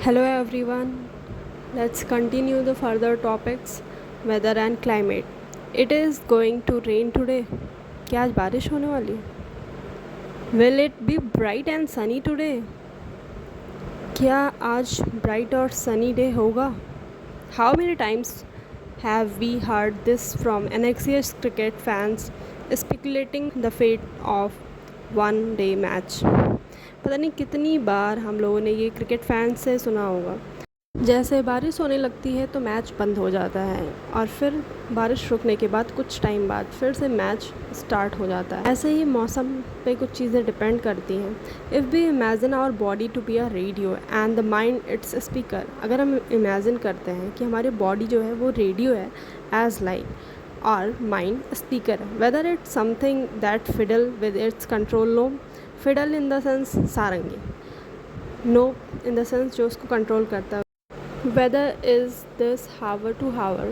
Hello everyone. Let's continue the further topics weather and climate. It is going to rain today. क्या आज बारिश होने वाली है? Will it be bright and sunny today? क्या आज bright और sunny day होगा? How many times have we heard this from anxious cricket fans speculating the fate of one day match? पता नहीं कितनी बार हम लोगों ने ये क्रिकेट फैंस से सुना होगा। जैसे बारिश होने लगती है तो मैच बंद हो जाता है और फिर बारिश रुकने के बाद कुछ टाइम बाद फिर से मैच स्टार्ट हो जाता है। ऐसे ही मौसम पे कुछ चीज़ें डिपेंड करती हैं। If we imagine our body to be a radio and the mind its speaker, अगर हम इमेजिन करते हैं कि हमारी बॉडी जो है वो रेडियो है एज लाइक और माइंड स्पीकर है, whether it's something that fiddle with its control no, fiddle in the sense sarangi, no in the sense जो उसको कंट्रोल करता है। Weather is this hour to hour,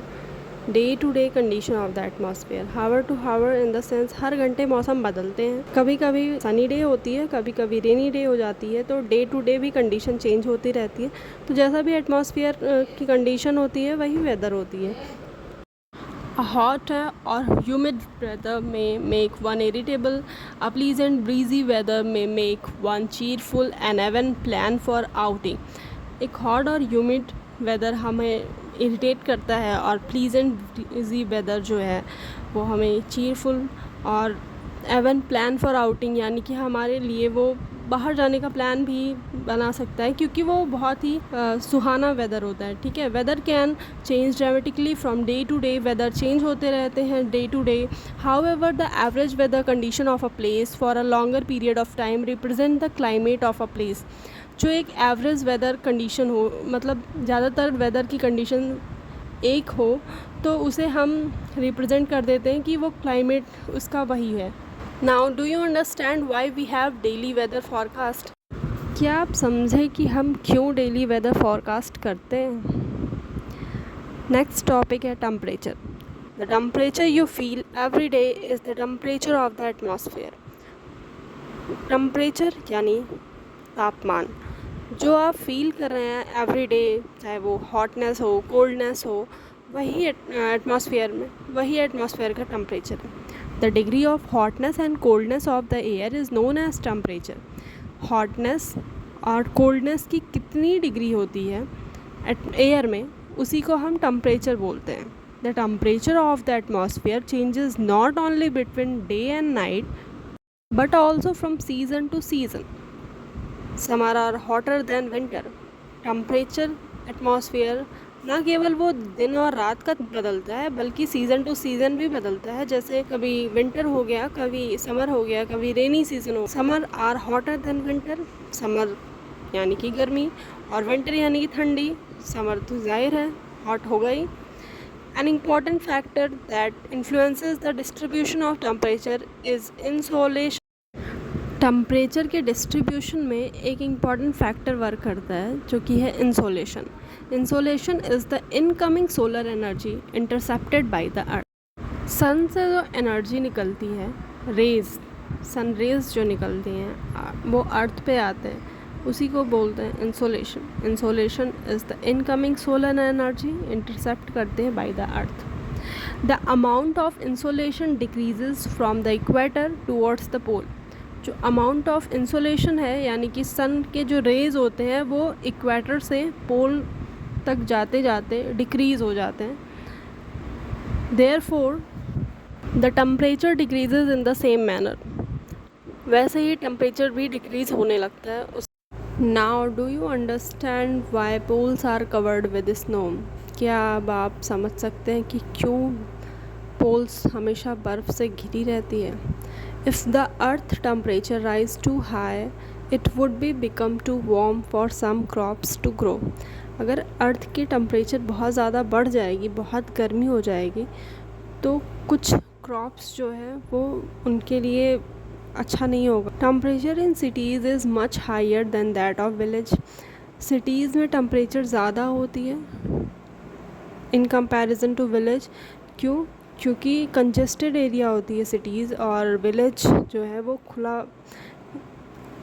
day to day condition of the atmosphere. Hour to hour in the sense हर घंटे मौसम बदलते हैं। कभी कभी सनी डे होती है, कभी कभी रेनी डे हो जाती है, तो डे टू डे भी कंडीशन चेंज होती रहती है। तो जैसा भी एटमॉस्फेयर की कंडीशन होती है वही वेदर होती है। A hot or humid weather may make one irritable. A pleasant breezy weather may make one cheerful and even plan for outing. एक हॉट और ह्यूमिड वेदर हमें इरिटेट करता है और प्लीजेंट ब्रीजी वेदर जो है वो हमें चीरफुल और एवन प्लान फॉर आउटिंग, यानी कि हमारे लिए वो बाहर जाने का प्लान भी बना सकता है, क्योंकि वो बहुत ही सुहाना वेदर होता है। ठीक है, weather can change dramatically from day to day, weather change होते रहते हैं day to day. However the average weather condition of a place for a longer period of time represent the climate of a place. जो एक average weather condition हो, मतलब ज़्यादातर weather की condition एक हो, तो उसे हम रिप्रेजेंट कर देते हैं कि वो क्लाइमेट उसका वही है। Now do you understand why we have daily weather forecast? क्या आप समझे कि हम क्यों डेली वेदर फॉरकास्ट करते हैं? नेक्स्ट टॉपिक है temperature. The temperature you feel every day is the temperature of the atmosphere. Temperature यानी तापमान जो आप फील कर रहे हैं एवरी डे, चाहे वो हॉटनेस हो, कोल्डनेस हो, वही एटमॉस्फेयर का टेम्परेचर है। The degree of hotness and coldness of the air is known as temperature. Hotness और कोल्डनेस की कितनी डिग्री होती है एयर में, उसी को हम टेम्परेचर बोलते हैं। The temperature of the atmosphere changes not only between day and night but also from season to season. Summer are hotter than winter. Temperature atmosphere ना केवल वो दिन और रात का बदलता है, बल्कि सीज़न टू सीज़न भी बदलता है। जैसे कभी विंटर हो गया, कभी समर हो गया, कभी रेनी सीजन हो। Summer are hotter than winter, summer यानी कि गर्मी, और विंटर यानी कि ठंडी। समर तो जाहिर है हॉट हो गई। An important factor that influences the distribution of temperature is insolation. Temperature के डिस्ट्रीब्यूशन में एक इम्पॉर्टेंट फैक्टर वर्क करता है जो कि है insolation. Insolation is the incoming solar energy intercepted by the earth. Sun से जो एनर्जी निकलती है, रेज़, सन रेज़ जो निकलती हैं वो अर्थ पे आते हैं, उसी को बोलते हैं insolation. Insolation is the incoming solar energy intercept करते हैं by the earth. The amount of insolation decreases from the equator towards the pole. जो अमाउंट ऑफ इंसोलेशन है, यानी कि सन के जो रेज़ होते हैं वो इक्वेटर से पोल तक जाते जाते डिक्रीज़ हो जाते हैं। Therefore the temperature decreases in the same manner. वैसे ही टेम्परेचर भी डिक्रीज़ होने लगता है उस। Now do you understand why poles are covered with snow? क्या अब आप समझ सकते हैं कि क्यों पोल्स हमेशा बर्फ़ से घिरी रहती है? If the earth temperature rise too high, it would be become too warm for some crops to grow. अगर अर्थ की टेम्परेचर बहुत ज़्यादा बढ़ जाएगी, बहुत गर्मी हो जाएगी, तो कुछ क्रॉप्स जो है वो उनके लिए अच्छा नहीं होगा। Temperature in cities is much higher than that of village. Cities में टेम्परेचर ज़्यादा होती है इन कंपैरिजन टू विलेज। क्यों? क्योंकि कंजेस्टेड एरिया होती है सिटीज़, और विलेज जो है वो खुला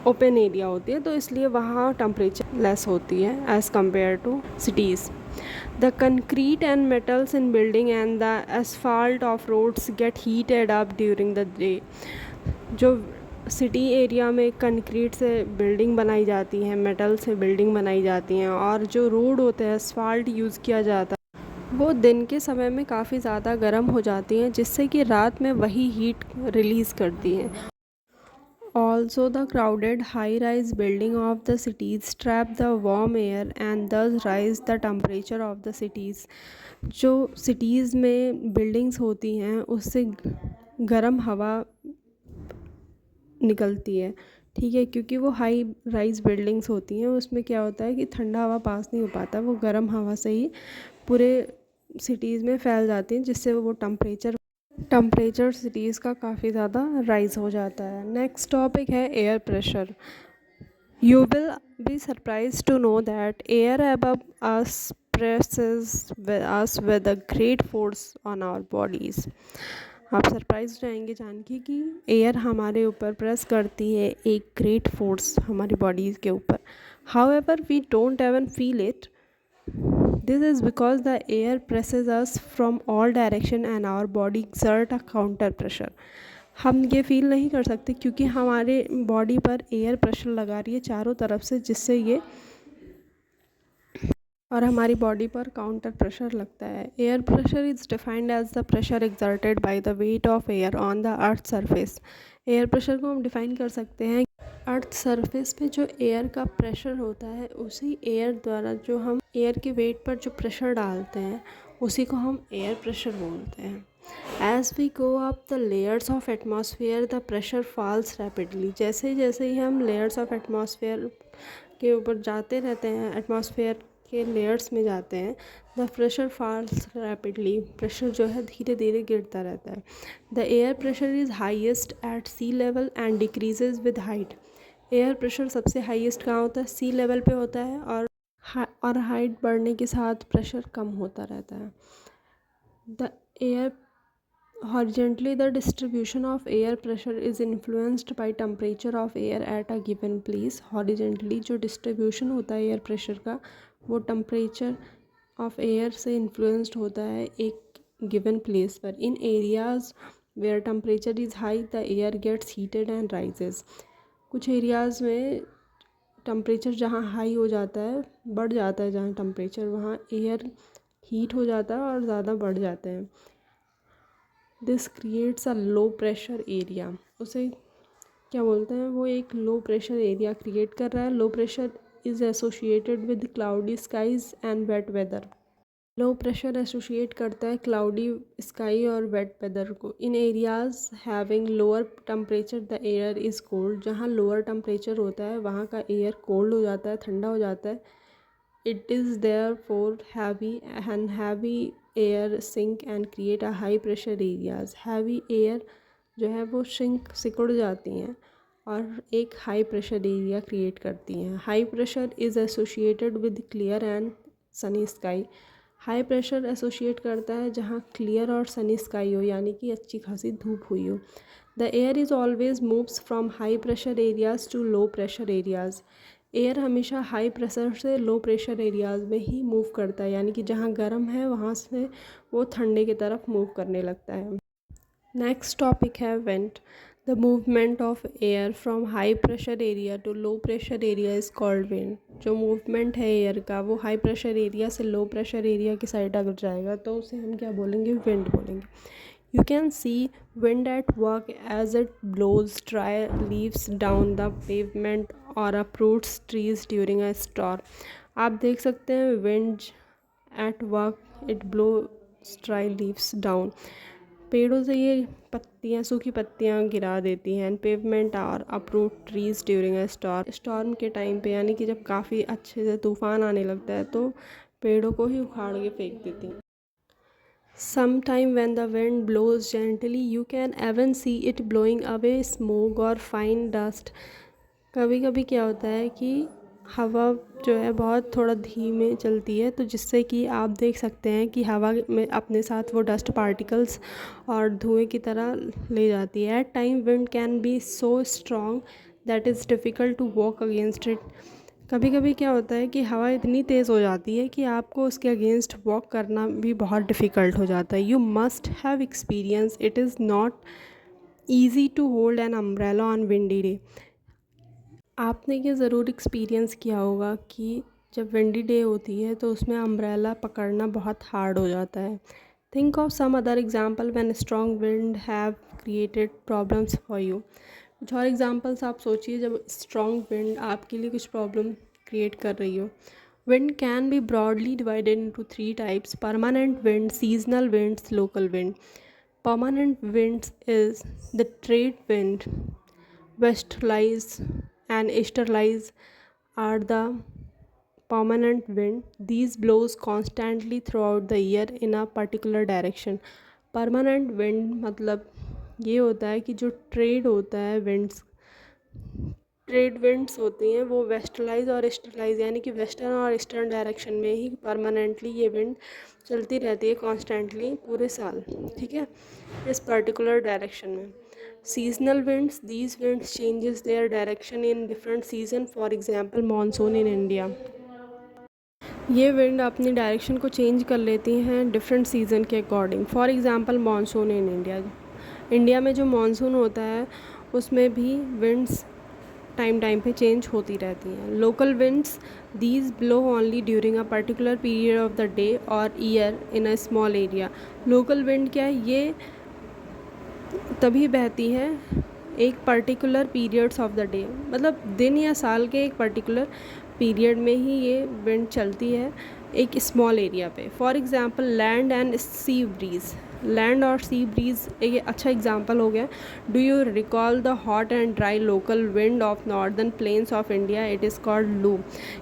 ओपन एरिया होती है, तो इसलिए वहाँ टेम्परेचर लेस होती है as compared to cities. The concrete and metals in building and the asphalt of roads get heated up during the day. जो सिटी एरिया में कंक्रीट से बिल्डिंग बनाई जाती है, मेटल से बिल्डिंग बनाई जाती हैं, और जो रोड होते हैं, asphalt यूज़ किया जाता है, वो दिन के समय में काफ़ी ज़्यादा गर्म हो जाती हैं, जिससे कि रात में वही हीट रिलीज़ करती हैं. Also, the crowded high-rise building of the cities trap the warm air and thus rise the temperature of the cities. जो cities में buildings होती हैं उससे गर्म हवा निकलती है, ठीक है, क्योंकि वो हाई राइज बिल्डिंग्स होती हैं, उसमें क्या होता है कि ठंडा हवा पास नहीं हो पाता, वो गर्म हवा से ही पूरे सिटीज़ में फैल जाती हैं, जिससे वो टेम्परेचर सिटीज़ का काफ़ी ज़्यादा राइज़ हो जाता है. नेक्स्ट टॉपिक है air pressure. You will be surprise to know that air above us presses us with a great force on our bodies. आप सरप्राइज रहेंगे जान के कि एयर हमारे ऊपर प्रेस करती है एक ग्रेट फोर्स हमारी बॉडीज़ के ऊपर. However we don't even feel it. This is because the air presses us from all direction and our body exert a counter pressure. हम ये फील नहीं कर सकते क्योंकि हमारे बॉडी पर एयर प्रेशर लगा रही है चारों तरफ से, जिससे ये और हमारी बॉडी पर काउंटर प्रेशर लगता है. Air pressure is defined as the pressure exerted by the weight of air on the earth surface. Air pressure को हम डिफ़ाइन कर सकते हैं अर्थ सरफेस पे जो एयर का प्रेशर होता है, उसी एयर द्वारा जो हम एयर के वेट पर जो प्रेशर डालते हैं उसी को हम एयर प्रेशर बोलते हैं. As we go up the layers of atmosphere the pressure falls rapidly. जैसे जैसे ही हम लेयर्स ऑफ एटमॉस्फेयर के ऊपर जाते रहते हैं, एटमॉस्फेयर के लेयर्स में जाते हैं, the pressure falls rapidly. Pressure जो है धीरे धीरे गिरता रहता है. The air pressure is highest at sea level and decreases with height. Air pressure सबसे हाईएस्ट कहाँ होता है? सी लेवल पे होता है, और हाइट बढ़ने के साथ प्रेशर कम होता रहता है. The air horizontally the distribution of air pressure is influenced by temperature of air at a given place. horizontally जो distribution होता है एयर प्रेशर का, वो टेम्परेचर ऑफ एयर से इन्फ्लुएंस्ड होता है एक गिवन प्लेस पर. In areas where temperature is high the air gets heated and rises. कुछ एरियाज़ में टेम्परेचर जहाँ हाई हो जाता है, बढ़ जाता है, जहाँ टेम्परेचर वहाँ एयर हीट हो जाता है और ज़्यादा बढ़ जाते हैं. This creates a low pressure area. उसे क्या बोलते हैं? वो एक लो प्रेशर एरिया क्रिएट कर रहा है. Low pressure is associated with cloudy skies and wet weather. Low pressure associate करता है क्लाउडी स्काई और वेट वेदर को. In areas having lower temperature the air is cold. जहाँ लोअर टेम्परेचर होता है वहाँ का एयर कोल्ड हो जाता है, ठंडा हो जाता है. It is therefore heavy air sink and create a high pressure areas. Heavy air जो है वो सिकुड़ जाती हैं और एक हाई प्रेशर एरिया क्रिएट करती हैं. High pressure is associated with clear and Sunny sky. High pressure associate करता है जहाँ क्लियर और सनी स्काई हो, यानी कि अच्छी खासी धूप हुई हो. The air is always moves from high pressure areas to low pressure areas. Air हमेशा हाई प्रेशर से लो प्रेशर एरियाज़ में ही मूव करता है, यानी कि जहाँ गर्म है वहाँ से वो ठंडे की तरफ मूव करने लगता है. नेक्स्ट टॉपिक है wind. The movement of air from high pressure area to low pressure area is called wind. जो मूवमेंट है एयर का वो हाई प्रेशर एरिया से लो प्रेशर एरिया की साइड अगर जाएगा तो उसे हम क्या बोलेंगे? विंड बोलेंगे. You can see wind at work as it blows dry leaves down the pavement or uproots trees during a storm. आप देख सकते हैं wind at work it blows dry leaves down. पेड़ों से ये पत्तियाँ, सूखी पत्तियाँ गिरा देती हैं. पेवमेंट और अप्रूट ट्रीज ड्यूरिंग अ स्टॉर्म के टाइम पे, यानी कि जब काफ़ी अच्छे से तूफ़ान आने लगता है तो पेड़ों को ही उखाड़ के फेंक देती हैं. Sometime when the wind blows gently, you can even see it blowing away smoke or fine dust. कभी कभी क्या होता है कि हवा जो है बहुत थोड़ा धीमे चलती है, तो जिससे कि आप देख सकते हैं कि हवा में अपने साथ वो डस्ट पार्टिकल्स और धुएं की तरह ले जाती है. At time wind can be so strong that is difficult to walk against it. कभी कभी क्या होता है कि हवा इतनी तेज़ हो जाती है कि आपको उसके अगेंस्ट वॉक करना भी बहुत डिफ़िकल्ट हो जाता है। You must have experience it is not easy to hold an umbrella on windy day. आपने ये ज़रूर एक्सपीरियंस किया होगा कि जब विंडी डे होती है तो उसमें अम्ब्रेला पकड़ना बहुत हार्ड हो जाता है। Think of some other example when strong wind have created problems for you. कुछ और एग्जांपल्स आप सोचिए जब स्ट्रॉन्ग विंड आपके लिए कुछ प्रॉब्लम क्रिएट कर रही हो। Wind can B broadly divided into 3 types: permanent wind, seasonal winds, local wind. Permanent winds is the trade wind, westerlies and easterlies are the permanent wind. These blows constantly throughout the year in a particular direction. Permanent wind मतलब ये होता है कि जो trade होता है winds, trade winds होती हैं वो वेस्टर्लाइज और ईस्टर्लाइज यानी कि वेस्टर्न और ईस्टर्न डायरेक्शन में ही परमानेंटली ये विंड चलती रहती है कॉन्स्टेंटली पूरे साल, ठीक है, इस पर्टिकुलर डायरेक्शन में। Seasonal winds, these winds changes their direction in different season, for example monsoon in India. ये विंड अपनी डायरेक्शन को चेंज कर लेती हैं डिफरेंट सीज़न के according. For example monsoon in India, India में जो मानसून होता है उसमें भी विंड्स टाइम पे चेंज होती रहती हैं। Local winds, these blow only during a particular period of the day or year in a small area. Local wind क्या है, ये तभी बहती है एक particular periods of the day, मतलब दिन या साल के एक पर्टिकुलर पीरियड में ही ये विंड चलती है एक स्मॉल एरिया पे। For example land and sea breeze, land और सी ब्रीज एक अच्छा एग्जांपल हो गया। Do you recall the hot and dry local wind of northern plains of India, it is called लू।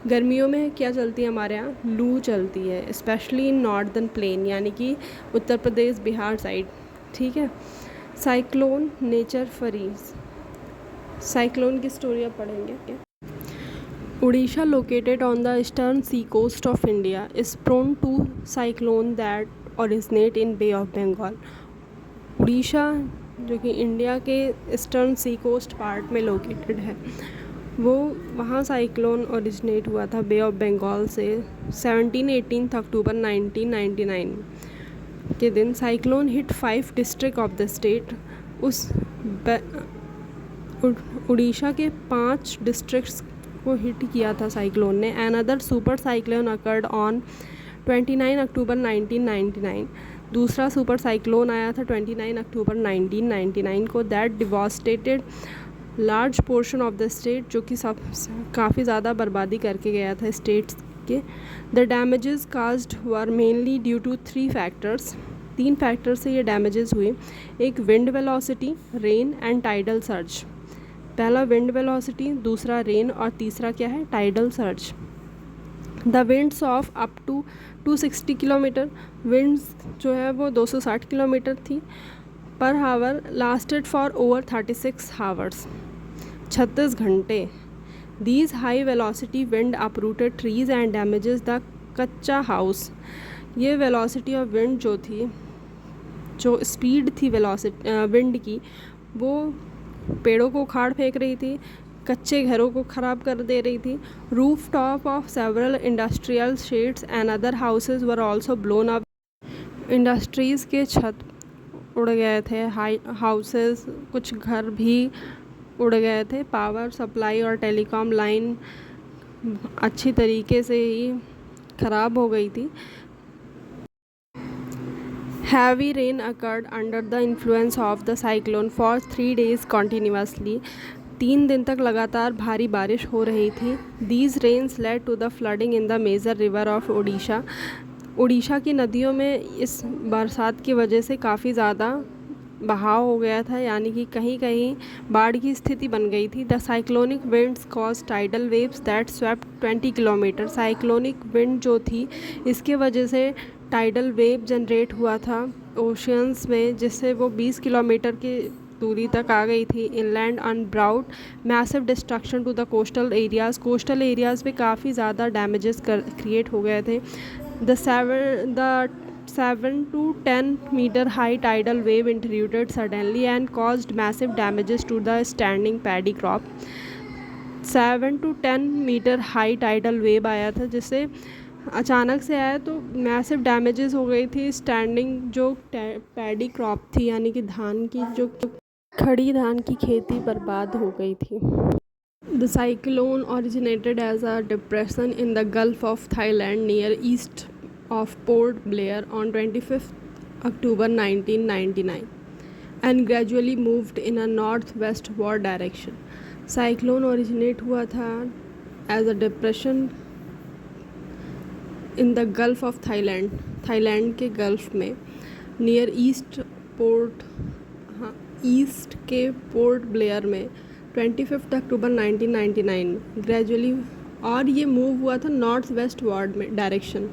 गर्मियों में क्या चलती है हमारे यहाँ, लू चलती है, स्पेशली इन नॉर्दर्न प्लेन यानी कि उत्तर प्रदेश बिहार साइड, ठीक है। साइक्लोन नेचर फरीज, साइक्लोन की स्टोरी आप पढ़ेंगे क्या। Odisha, located on the eastern sea coast of India, is prone to cyclone that originate in Bay of Bengal. Orissa जो कि इंडिया के ईस्टर्न सी कोस्ट पार्ट में लोकेटेड है, वो वहाँ साइक्लोन ओरिजिनेट हुआ था बे ऑफ बंगाल से 18 अक्टूबर 1999 के दिन। Cyclone hit 5 district of the state. उस उड़ीसा के 5 डिस्ट्रिक्ट्स को हिट किया था साइक्लोन ने। Another super cyclone occurred on 29 अक्टूबर 1999। दूसरा सुपर साइक्लोन आया था 29 अक्टूबर 1999 को, that devastated large portion of the state, जो कि सब काफ़ी ज़्यादा बर्बादी करके गया था स्टेट्स के। The damages caused were mainly due to 3 factors. 3 factor से ये डैमेजेस हुए, एक wind velocity, rain and tidal surge. पहला विंड वेलोसिटी, दूसरा रेन और तीसरा क्या है, tidal surge. The winds of up to 260 kilometre, winds जो है वो 260 किलोमीटर थी per hour, lasted for over 36 hours, 36 घंटे। These high velocity wind uprooted trees and damages the कच्चा हाउस। ये वेलोसिटी ऑफ विंड जो थी, जो स्पीड थी वेलोसिटी विंड की, वो पेड़ों को उखाड़ फेंक रही थी, कच्चे घरों को ख़राब कर दे रही थी। Roof top of several industrial shades and other houses were also blown up. Industries के छत उड़ गए थे, हाउसेस, कुछ घर भी उड़ गए थे। पावर सप्लाई और टेलीकॉम लाइन अच्छी तरीके से ही ख़राब हो गई थी। Heavy rain occurred under the influence of the cyclone for 3 days continuously. 3 दिन तक लगातार भारी बारिश हो रही थी। These rains led to the flooding in the major river of Odisha. Orissa की नदियों में इस बरसात की वजह से काफ़ी ज़्यादा बहाव हो गया था, यानी कि कहीं कहीं बाढ़ की स्थिति बन गई थी। The cyclonic winds cause tidal waves that swept 20 kilometre. Cyclonic wind जो थी इसके वजह से टाइडल वेव जनरेट हुआ था ओशियंस में, जिससे वो 20 किलोमीटर की दूरी तक आ गई थी। Inland and brought massive destruction to the coastal areas, coastal areas पे काफ़ी ज़्यादा डैमेजेस क्रिएट हो गए थे। The 7 to 10 meter high tidal wave intruded suddenly and caused massive damages to the standing paddy crop. 7 to 10 metre high tidal wave आया था, जिससे अचानक से आया तो मैसिव डैमेजेस हो गई थी स्टैंडिंग जो पैडी क्रॉप थी, यानी कि धान की जो खड़ी धान की खेती बर्बाद हो गई थी। The cyclone originated as a depression in the gulf of Thailand near east of Port Blair on 25 October 1999 and gradually moved in a north westward direction. Cyclone originate हुआ था as a depression in the gulf of Thailand, Thailand के gulf में, near east port, हाँ east के पोर्ट ब्लेयर में 25 October 1999 gradually, और ये move हुआ था नॉर्थ वेस्ट वार्ड में direction.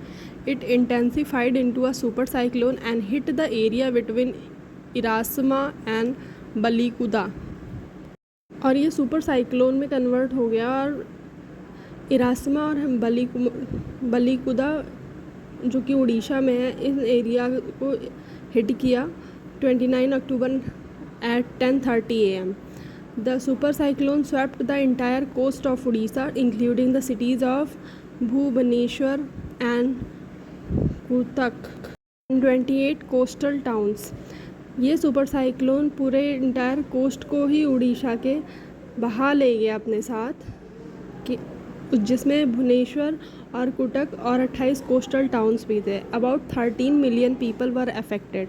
It intensified into a super cyclone and hit the area between Erasama and Balikuda, और ये सुपर साइक्लोन में कन्वर्ट हो गया और इरासमा और बलीकुदा जो कि उड़ीसा में है, इस एरिया को हिट किया 29 October at 10:30 AM। The super cyclone swept the entire coast of Orissa including the cities of Bhubaneswar and Cuttack, 28 coastal towns. ये सुपर साइक्लोन पूरे इंटायर कोस्ट को ही उड़ीसा के बहा ले गया अपने साथ, कि जिसमें भुवनेश्वर और कुटक और 28 कोस्टल टाउन्स भी थे। About 13 million people were affected,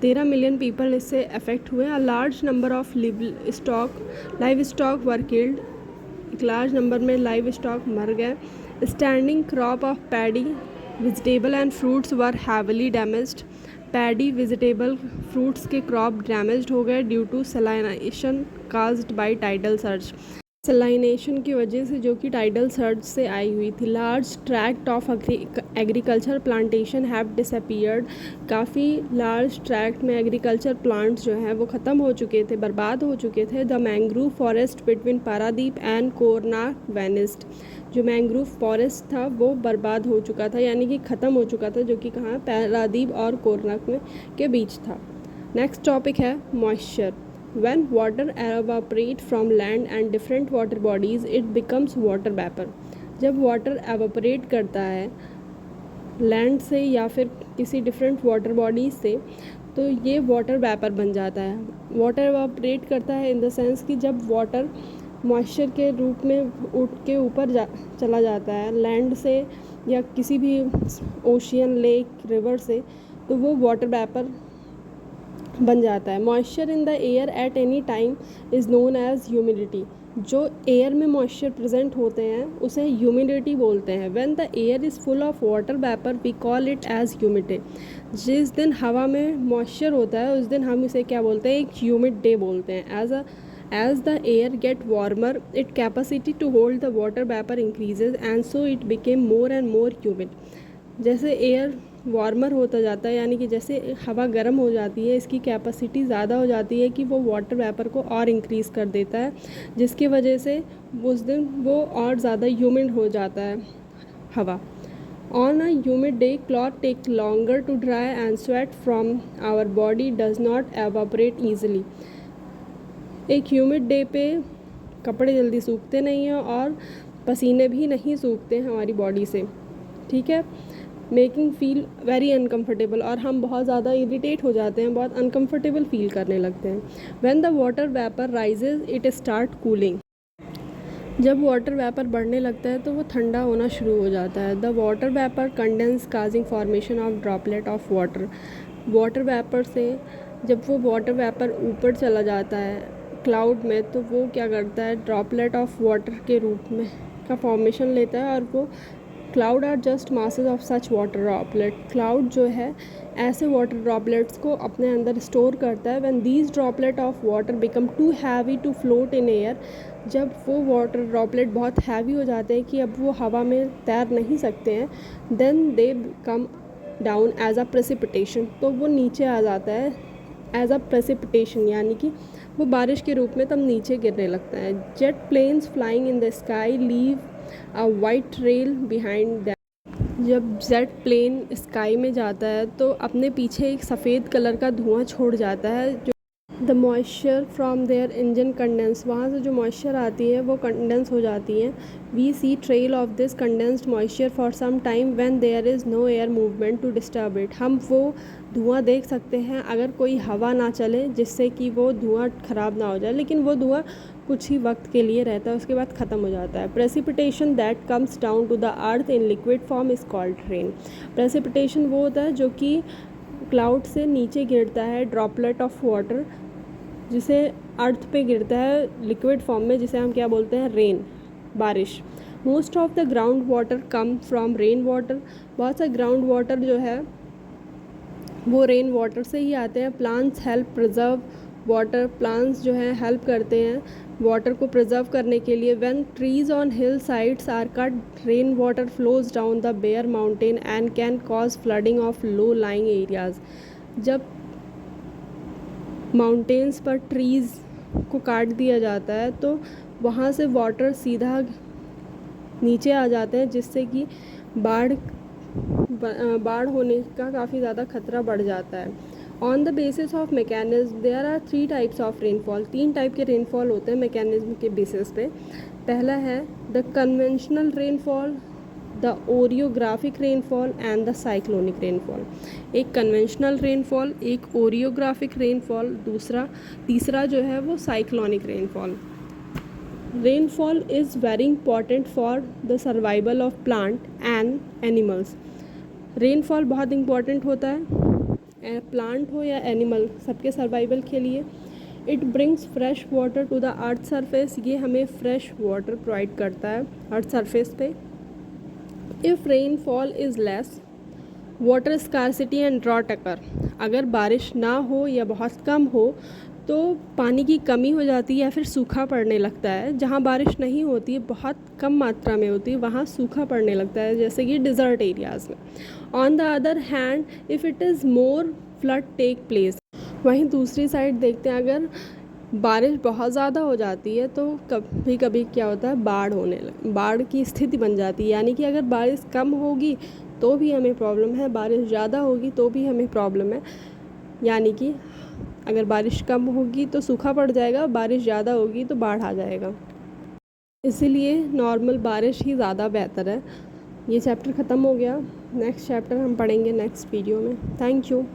13 million people इससे अफेक्ट हुए। A large number of livestock were killed, एक लार्ज नंबर में लाइव स्टॉक मर गए। Standing crop of paddy, vegetable and fruits were heavily damaged, paddy vegetable fruits के crop damaged हो गए due to salination caused by tidal surge, salination की वजह से जो कि टाइडल सर्ज से आई हुई थी। Large tract of agriculture plantation have disappeared, काफ़ी लार्ज ट्रैक्ट में एग्रीकल्चर प्लांट्स जो हैं वो ख़त्म हो चुके थे, बर्बाद हो चुके थे। The mangrove forest between Paradip and Konark vanished, जो मैंग्रोव फॉरेस्ट था वो बर्बाद हो चुका था, यानी कि ख़त्म हो चुका था, जो कि कहाँ पारादीप और कोरनाक में के बीच था। नेक्स्ट टॉपिक है moisture. When water evaporate from land and different water bodies, it becomes water vapor. जब वाटर एवापोरेट करता है लैंड से या फिर किसी डिफरेंट वाटर बॉडीज से, तो ये वाटर वेपर बन जाता है। वाटर एवापोरेट करता है इन द सेंस कि जब वाटर मॉइस्चर के रूप में उठ के ऊपर चला जाता है लैंड से या किसी भी ओशियन, लेक, रिवर से, तो वो वाटर वेपर बन जाता है। Moisture in the air at any time is known as humidity, जो एयर में मॉइस्चर प्रेजेंट होते हैं उसे ह्यूमिडिटी बोलते हैं। When the air is full of water vapour we call it as humid. जिस दिन हवा में मॉइस्चर होता है उस दिन हम इसे क्या बोलते हैं, एक ह्यूमिड डे बोलते हैं। As the air get warmer it capacity to hold the water vapour increases and so it became more and more humid. जैसे एयर वार्मर होता जाता है, यानी कि जैसे हवा गर्म हो जाती है, इसकी कैपेसिटी ज़्यादा हो जाती है कि वो वाटर वेपर को और इंक्रीज़ कर देता है, जिसकी वजह से उस दिन वो और ज़्यादा ह्यूमिड हो जाता है हवा। On a humid day cloth take longer to dry and sweat from our body does not evaporate easily. एक ह्यूमिड डे पे कपड़े जल्दी सूखते नहीं हैं और पसीने भी नहीं सूखते हैं हमारी बॉडी से, ठीक है। मेकिंग फील वेरी अनकम्फर्टेबल, और हम बहुत ज़्यादा इरिटेट हो जाते हैं, बहुत अनकम्फर्टेबल फील करने लगते हैं। When the water vapour rises it start cooling, जब वाटर वेपर बढ़ने लगता है तो वो ठंडा होना शुरू हो जाता है। The water vapour condense causing formation of droplet of water, water vapour से जब वो वाटर वेपर ऊपर चला जाता है क्लाउड में, तो वो क्या करता है, ड्रॉपलेट ऑफ वाटर के रूप में का फॉर्मेशन लेता है, और वो cloud are just masses of such water droplet. Cloud जो है ऐसे वाटर ड्रॉपलेट्स को अपने अंदर स्टोर करता है। When these droplet of water become too heavy to float in air, जब वो वाटर ड्रॉपलेट बहुत हैवी हो जाते हैं कि अब वो हवा में तैर नहीं सकते हैं, then they come down as a precipitation, तो वो नीचे आ जाता है एज अ प्रेसिपिटेशन, यानी कि वो बारिश के रूप में तब नीचे गिरने लगता है। Jet planes flying in the sky leave a white trail behind them, जब जेट प्लेन स्काई में जाता है तो अपने पीछे एक सफ़ेद कलर का धुआं छोड़ जाता है, the moisture from their engine condense, वहाँ से जो मॉइस्चर आती है वो कंडेंस हो जाती हैं. We see trail of this condensed moisture for some time when there is no air movement to disturb it. हम वो धुआं देख सकते हैं अगर कोई हवा ना चले जिससे कि वो धुआं ख़राब ना हो जाए, लेकिन वो धुआं कुछ ही वक्त के लिए रहता है, उसके बाद ख़त्म हो जाता है. Precipitation that comes down to the earth in liquid form is called rain. Precipitation वो होता है जो कि क्लाउड से नीचे गिरता है, ड्रॉपलेट ऑफ वाटर जिसे अर्थ पे गिरता है लिक्विड फॉर्म में, जिसे हम क्या बोलते हैं, रेन, बारिश. Most of the ground water come from rain water. बहुत सा ग्राउंड वाटर जो है वो रेन वाटर से ही आते हैं. Plants help preserve water. Plants जो है हेल्प करते हैं वाटर को प्रिजर्व करने के लिए. When trees on hill sides are cut, rain water flows down the bare mountain and can cause flooding of low lying areas. जब माउंटेन्स पर ट्रीज़ को काट दिया जाता है तो वहाँ से वाटर सीधा नीचे आ जाते हैं, जिससे कि बाढ़ होने का काफ़ी ज़्यादा खतरा बढ़ जाता है. On the basis of mechanism there are 3 types of rainfall. 3 type के रेनफॉल होते हैं मैकेनिज्म के बेसिस पे. पहला है the conventional rainfall, the orographic rainfall and the cyclonic rainfall. एक कन्वेंशनल रेनफॉल, एक ओरियोग्राफिक रेनफॉल, तीसरा जो है वो cyclonic rainfall. Rainfall is very important for the survival of plant and animals. Rainfall बहुत इंपॉर्टेंट होता है, प्लांट हो या एनिमल, सबके सर्वाइवल के लिए. It brings fresh water to the earth surface. ये हमें फ्रेश वाटर प्रोवाइड करता है अर्थ सरफेस पे. If rainfall is less, water scarcity and drought occur. अगर बारिश ना हो या बहुत कम हो तो पानी की कमी हो जाती है या फिर सूखा पड़ने लगता है. जहाँ बारिश नहीं होती है, बहुत कम मात्रा में होती है, वहाँ सूखा पड़ने लगता है, जैसे कि डिज़र्ट एरियाज़ में. On the other hand, if it is more, flood take place. वहीं दूसरी साइड देखते हैं, अगर बारिश बहुत ज़्यादा हो जाती है तो कभी कभी क्या होता है, बाढ़ की स्थिति बन जाती है. यानी कि अगर बारिश कम होगी तो भी हमें प्रॉब्लम है, बारिश ज़्यादा होगी तो भी हमें प्रॉब्लम है. यानी कि अगर बारिश कम होगी तो सूखा पड़ जाएगा, बारिश ज़्यादा होगी तो बाढ़ आ जाएगा. इसीलिए नॉर्मल बारिश ही ज़्यादा बेहतर है. ये चैप्टर ख़त्म हो गया. नेक्स्ट चैप्टर हम पढ़ेंगे नेक्स्ट वीडियो में. Thank you.